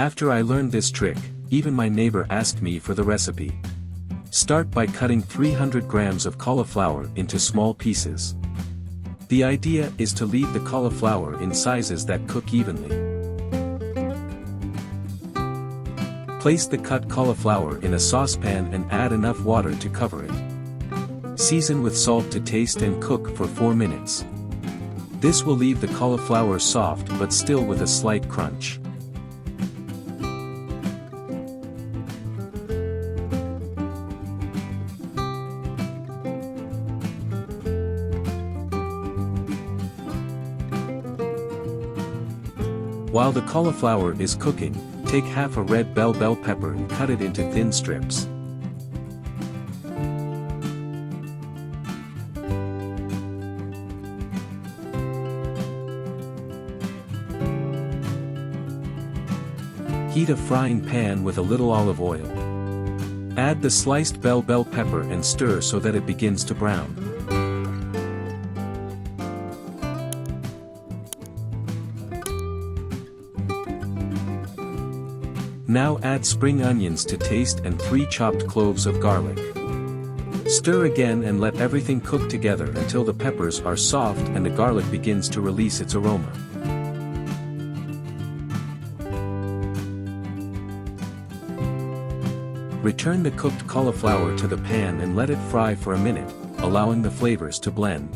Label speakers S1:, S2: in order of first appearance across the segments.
S1: After I learned this trick, even my neighbor asked me for the recipe. Start by cutting 300 grams of cauliflower into small pieces. The idea is to leave the cauliflower in sizes that cook evenly. Place the cut cauliflower in a saucepan and add enough water to cover it. Season with salt to taste and cook for 4 minutes. This will leave the cauliflower soft but still with a slight crunch. While the cauliflower is cooking, take half a red bell pepper and cut it into thin strips. Heat a frying pan with a little olive oil. Add the sliced bell pepper and stir so that it begins to brown. Now add spring onions to taste and 3 chopped cloves of garlic. Stir again and let everything cook together until the peppers are soft and the garlic begins to release its aroma. Return the cooked cauliflower to the pan and let it fry for a minute, allowing the flavors to blend.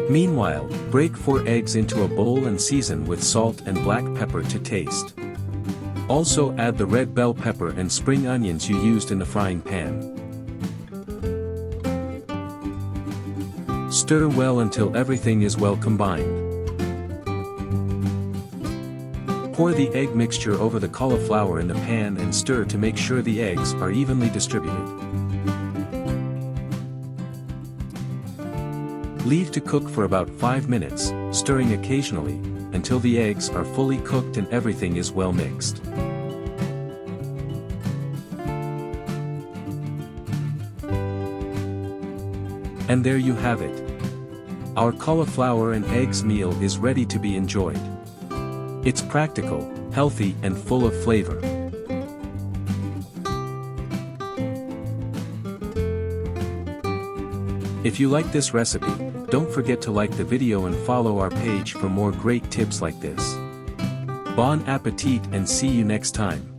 S1: Meanwhile, break 4 eggs into a bowl and season with salt and black pepper to taste. Also add the red bell pepper and spring onions you used in the frying pan. Stir well until everything is well combined. Pour the egg mixture over the cauliflower in the pan and stir to make sure the eggs are evenly distributed. Leave to cook for about 5 minutes, stirring occasionally, until the eggs are fully cooked and everything is well mixed. And there you have it. Our cauliflower and eggs meal is ready to be enjoyed. It's practical, healthy and full of flavor. If you like this recipe, don't forget to like the video and follow our page for more great tips like this. Bon appetit and see you next time.